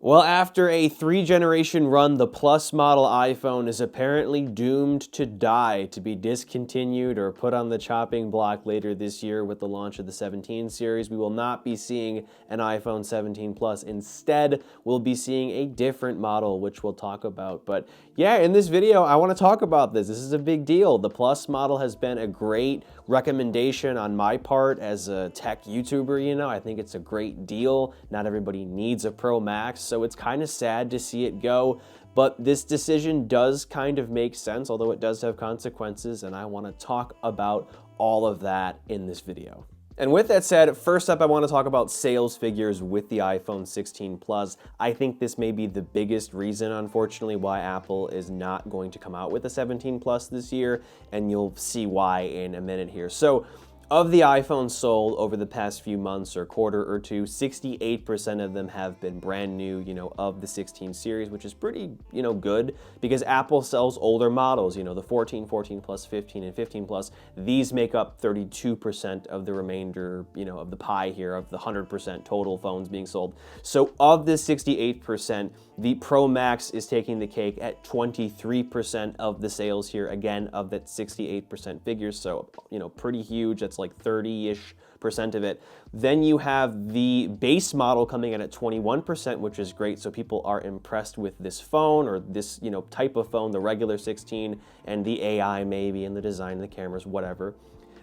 Well, after a 3-generation run, the Plus model iPhone is apparently doomed to die, to be discontinued or put on the chopping block later this year with the launch of the 17 series. We will not be seeing an iPhone 17 Plus. Instead, we'll be seeing a different model, which we'll talk about. But yeah, in this video, I want to talk about this. This is a big deal. The Plus model has been a great recommendation on my part as a tech YouTuber, you know. I think it's a great deal. Not everybody needs a Pro Max, so it's kind of sad to see it go, but this decision does kind of make sense, although it does have consequences, and I want to talk about all of that in this video. And with that said, first up, I want to talk about sales figures with the iPhone 16 Plus. I think this may be the biggest reason, unfortunately, why Apple is not going to come out with a 17 Plus this year, and you'll see why in a minute here. So, of the iPhones sold over the past few months or quarter or two, 68% of them have been brand new, you know, of the 16 series, which is pretty, you know, good because Apple sells older models, you know, the 14, 14 Plus, 15, and 15 Plus. These make up 32% of the remainder, you know, of the pie here of the 100% total phones being sold. So of this 68%, the Pro Max is taking the cake at 23% of the sales here, again, of that 68% figure. So, you know, pretty huge. That's like 30-ish% of it. Then you have the base model coming in at 21%, which is great. So people are impressed with this phone or this, you know, type of phone, the regular 16, and the AI maybe, and the design, the cameras, whatever.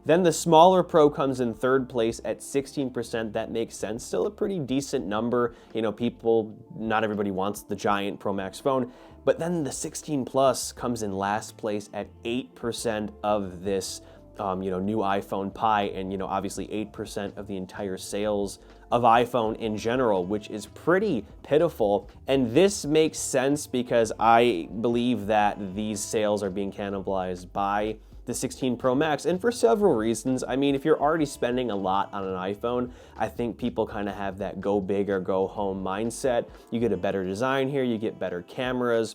Then the smaller Pro comes in third place at 16%. That makes sense. Still a pretty decent number. You know, people, not everybody wants the giant Pro Max phone. But then the 16 Plus comes in last place at 8% of this you know, new iPhone pie, and, you know, obviously 8% of the entire sales of iPhone in general, which is pretty pitiful. And this makes sense because I believe that these sales are being cannibalized by the 16 Pro Max, and for several reasons. I mean, if you're already spending a lot on an iPhone, I think people kind of have that go big or go home mindset. You get a better design here, you get better cameras.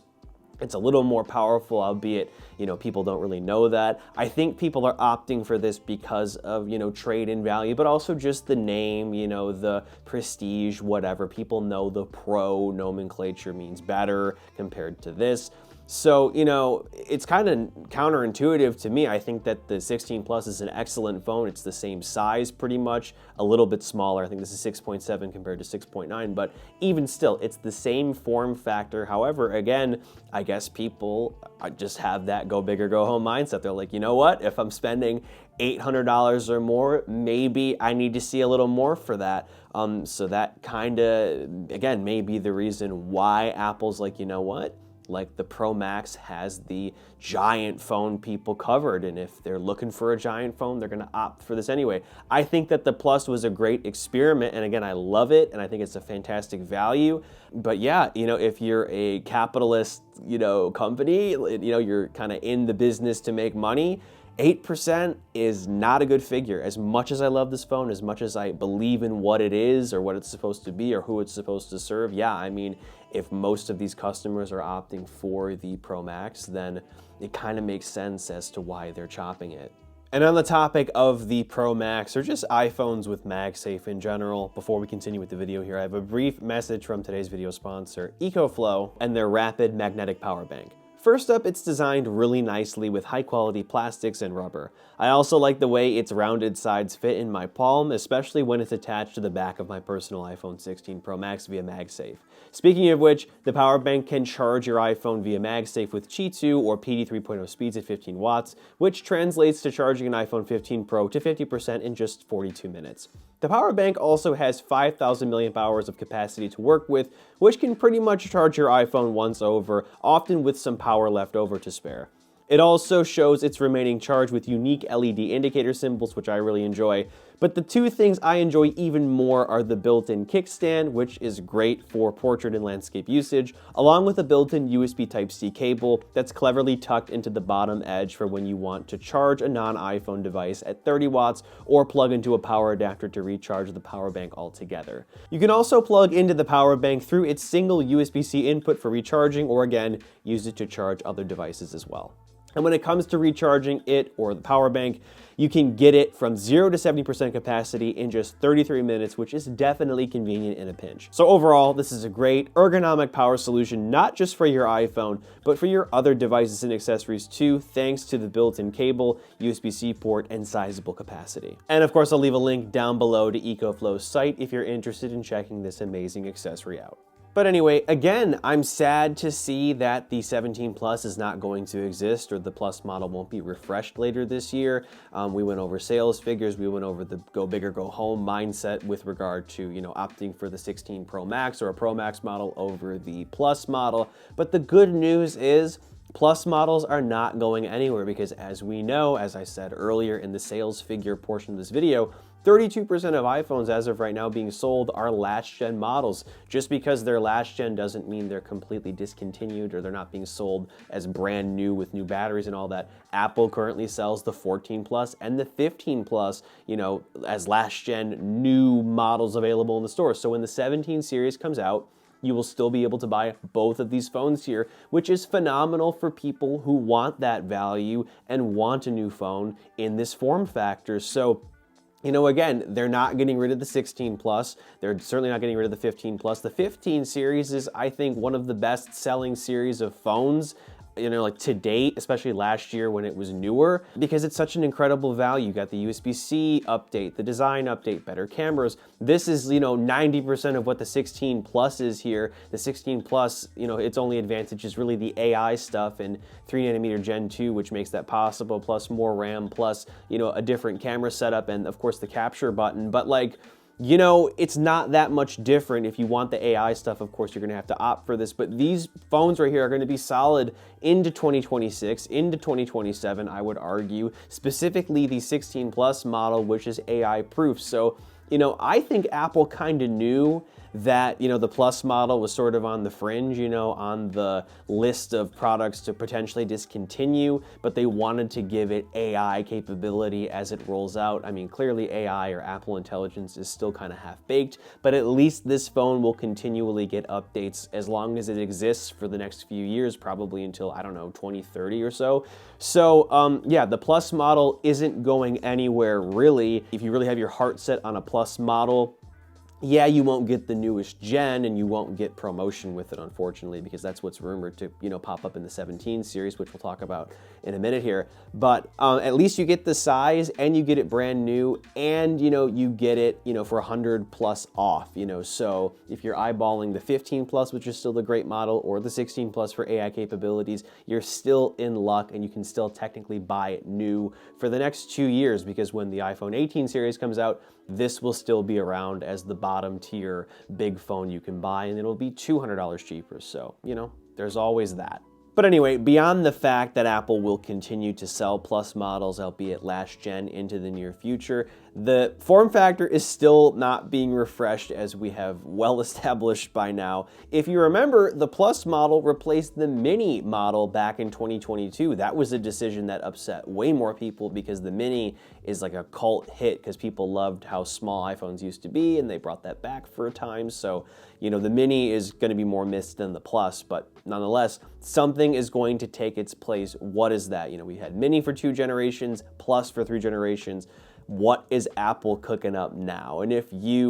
It's a little more powerful, albeit, you know, people don't really know that. I think people are opting for this because of, you know, trade-in value, but also just the name, you know, the prestige, whatever. People know the Pro nomenclature means better compared to this. So, you know, it's kind of counterintuitive to me. I think that the 16 Plus is an excellent phone. It's the same size pretty much, a little bit smaller. I think this is 6.7 compared to 6.9, but even still, it's the same form factor. However, again, I guess people just have that go big or go home mindset. They're like, you know what, if I'm spending $800 or more, maybe I need to see a little more for that. So that kind of, again, may be the reason why Apple's like, you know what? Like the Pro Max has the giant phone people covered, and if they're looking for a giant phone, they're gonna opt for this anyway. I think that the Plus was a great experiment, and again, I love it, and I think it's a fantastic value. But yeah, you know, if you're a capitalist, you know, company, you know, you're kind of in the business to make money, 8% is not a good figure. As much as I love this phone, as much as I believe in what it is or what it's supposed to be or who it's supposed to serve, yeah, I mean, if most of these customers are opting for the Pro Max, then it kind of makes sense as to why they're chopping it. And on the topic of the Pro Max, or just iPhones with MagSafe in general, before we continue with the video here, I have a brief message from today's video sponsor, EcoFlow, and their Rapid Magnetic Power Bank. First up, it's designed really nicely with high-quality plastics and rubber. I also like the way its rounded sides fit in my palm, especially when it's attached to the back of my personal iPhone 16 Pro Max via MagSafe. Speaking of which, the power bank can charge your iPhone via MagSafe with Qi 2 or PD 3.0 speeds at 15 watts, which translates to charging an iPhone 15 Pro to 50% in just 42 minutes. The power bank also has 5,000 milliamp hours of capacity to work with, which can pretty much charge your iPhone once over, often with some power left over to spare. It also shows its remaining charge with unique LED indicator symbols, which I really enjoy. But the two things I enjoy even more are the built-in kickstand, which is great for portrait and landscape usage, along with a built-in USB Type-C cable that's cleverly tucked into the bottom edge for when you want to charge a non-iPhone device at 30 watts or plug into a power adapter to recharge the power bank altogether. You can also plug into the power bank through its single USB-C input for recharging, or again, use it to charge other devices as well. And when it comes to recharging it or the power bank, you can get it from 0 to 70% capacity in just 33 minutes, which is definitely convenient in a pinch. So overall, this is a great ergonomic power solution, not just for your iPhone, but for your other devices and accessories too, thanks to the built-in cable, USB-C port, and sizable capacity. And of course, I'll leave a link down below to EcoFlow's site if you're interested in checking this amazing accessory out. But anyway, again, I'm sad to see that the 17 Plus is not going to exist, or the Plus model won't be refreshed later this year. We went over sales figures, we went over the go big or go home mindset with regard to, opting for the 16 Pro Max or a Pro Max model over the Plus model. But the good news is Plus models are not going anywhere because, as we know, as I said earlier in the sales figure portion of this video, 32% of iPhones as of right now being sold are last gen models. Just because they're last gen doesn't mean they're completely discontinued or they're not being sold as brand new with new batteries and all that. Apple currently sells the 14 Plus and the 15 Plus, as last gen new models available in the store. So when the 17 series comes out, you will still be able to buy both of these phones here, which is phenomenal for people who want that value and want a new phone in this form factor. So, again, they're not getting rid of the 16 Plus. They're certainly not getting rid of the 15 Plus. The 15 series is, I think, one of the best selling series of phones to date, especially last year when it was newer, because it's such an incredible value. You got the USB-C update, the design update, better cameras. This is, 90% of what the 16 Plus is here. The 16 Plus, its only advantage is really the AI stuff and 3nm Gen 2, which makes that possible, plus more RAM, plus, a different camera setup, and of course the capture button. But it's not that much different. If you want the AI stuff, of course, you're going to have to opt for this. But these phones right here are going to be solid into 2026, into 2027, I would argue. Specifically, the 16 Plus model, which is AI proof. So, I think Apple kind of knew that, the Plus model was sort of on the fringe, on the list of products to potentially discontinue, but they wanted to give it AI capability as it rolls out. I mean, clearly AI or Apple Intelligence is still kind of half-baked, but at least this phone will continually get updates as long as it exists for the next few years, probably until, 2030 or so. So, yeah, the Plus model isn't going anywhere, really. If you really have your heart set on a Plus model, yeah, you won't get the newest gen and you won't get promotion with it, unfortunately, because that's what's rumored to, pop up in the 17 series, which we'll talk about in a minute here. But at least you get the size and you get it brand new and, you get it, for 100 plus off, So if you're eyeballing the 15 Plus, which is still the great model, or the 16 Plus for AI capabilities, you're still in luck and you can still technically buy it new for the next 2 years, because when the iPhone 18 series comes out, this will still be around as the bottom tier big phone you can buy, and it'll be $200 cheaper. So, there's always that. But anyway, beyond the fact that Apple will continue to sell Plus models, albeit last gen, into the near future, the form factor is still not being refreshed, as we have well established by now. If you remember, the Plus model replaced the Mini model back in 2022. That was a decision that upset way more people because the Mini is like a cult hit because people loved how small iPhones used to be, and they brought that back for a time. So, the Mini is going to be more missed than the Plus, but nonetheless, something is going to take its place. What is that? We had Mini for 2 generations, Plus for 3 generations. What is Apple cooking up now? And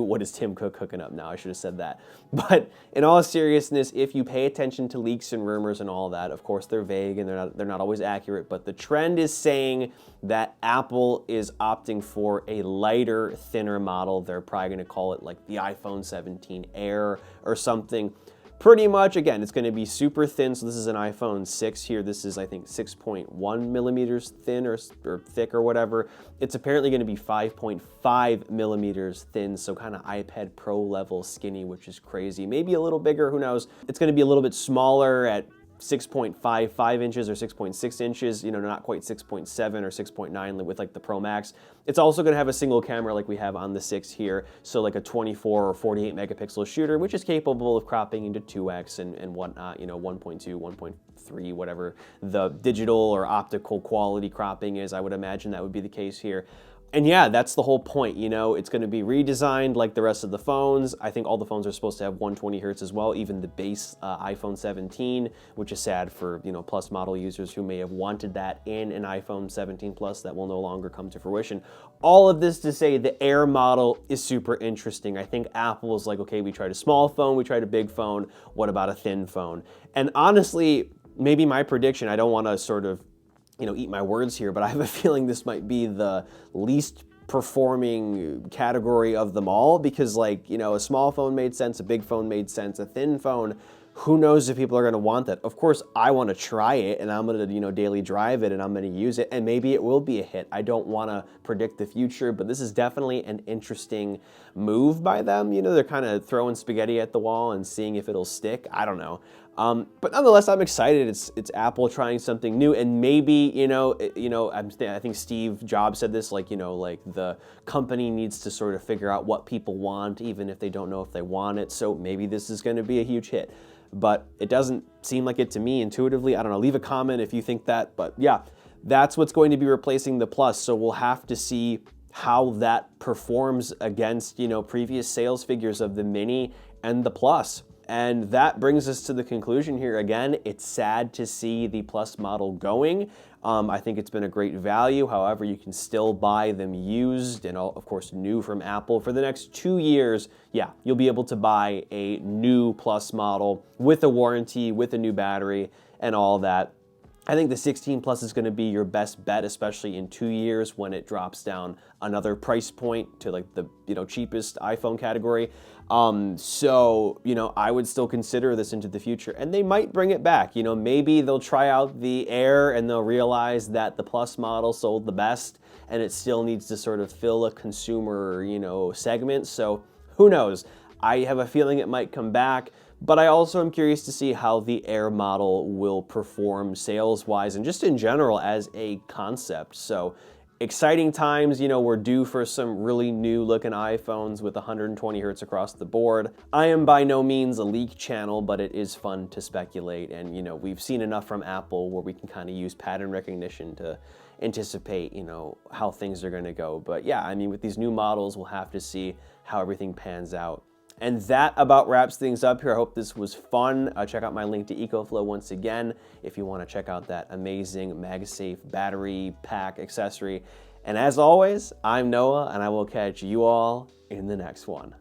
what is Tim Cook cooking up now? I should have said that. But in all seriousness, if you pay attention to leaks and rumors and all that, of course they're vague and they're not always accurate, but the trend is saying that Apple is opting for a lighter, thinner model. They're probably going to call it like the iPhone 17 Air or something. Pretty much, again, it's going to be super thin. So this is an iPhone 6 here. This is, I think, 6.1 millimeters thin or thick or whatever. It's apparently going to be 5.5 millimeters thin, so kind of iPad Pro level skinny, which is crazy. Maybe a little bigger, who knows? It's going to be a little bit smaller at 6.55 inches or 6.6 inches, not quite 6.7 or 6.9 with like the Pro Max. It's also going to have a single camera like we have on the 6 here, so like a 24 or 48 megapixel shooter, which is capable of cropping into 2x and whatnot, 1.2, 1.3, whatever the digital or optical quality cropping is. I would imagine that would be the case here. And yeah, that's the whole point, you know, it's going to be redesigned like the rest of the phones. I think all the phones are supposed to have 120 hertz as well, even the base iPhone 17, which is sad for, you know, Plus model users who may have wanted that in an iPhone 17 Plus that will no longer come to fruition. All of this to say the Air model is super interesting. I think Apple is like, okay, we tried a small phone, we tried a big phone, what about a thin phone? And honestly, maybe my prediction, I don't want to sort of, you know, eat my words here, but I have a feeling this might be the least performing category of them all, because, like, you know, a small phone made sense, a big phone made sense, a thin phone, who knows if people are going to want that. Of course, I want to try it, and I'm going to, you know, daily drive it, and I'm going to use it, and maybe it will be a hit. I don't want to predict the future, but this is definitely an interesting move by them. You know, they're kind of throwing spaghetti at the wall and seeing if it'll stick. I don't know. But nonetheless, I'm excited. It's Apple trying something new, and maybe, I think Steve Jobs said this, like, you know, like the company needs to sort of figure out what people want, even if they don't know if they want it. So maybe this is going to be a huge hit, but it doesn't seem like it to me intuitively. I don't know. Leave a comment if you think that, but yeah, that's what's going to be replacing the Plus. So we'll have to see how that performs against, you know, previous sales figures of the Mini and the Plus. And that brings us to the conclusion here. Again, it's sad to see the Plus model going. I think it's been a great value. However, you can still buy them used and, of course, new from Apple. For the next 2 years, yeah, you'll be able to buy a new Plus model with a warranty, with a new battery, and all that. I think the 16 Plus is going to be your best bet, especially in 2 years when it drops down another price point to, like, the, you know, cheapest iPhone category. So, you know, I would still consider this into the future, and they might bring it back. You know, maybe they'll try out the Air and they'll realize that the Plus model sold the best and it still needs to sort of fill a consumer, you know, segment. So who knows? I have a feeling it might come back. But I also am curious to see how the Air model will perform sales-wise and just in general as a concept. So exciting times, you know, we're due for some really new looking iPhones with 120 hertz across the board. I am by no means a leak channel, but it is fun to speculate. And, you know, we've seen enough from Apple where we can kind of use pattern recognition to anticipate, you know, how things are going to go. But yeah, I mean, with these new models, we'll have to see how everything pans out. And that about wraps things up here. I hope this was fun. Check out my link to EcoFlow once again if you want to check out that amazing MagSafe battery pack accessory. And as always, I'm Noah, and I will catch you all in the next one.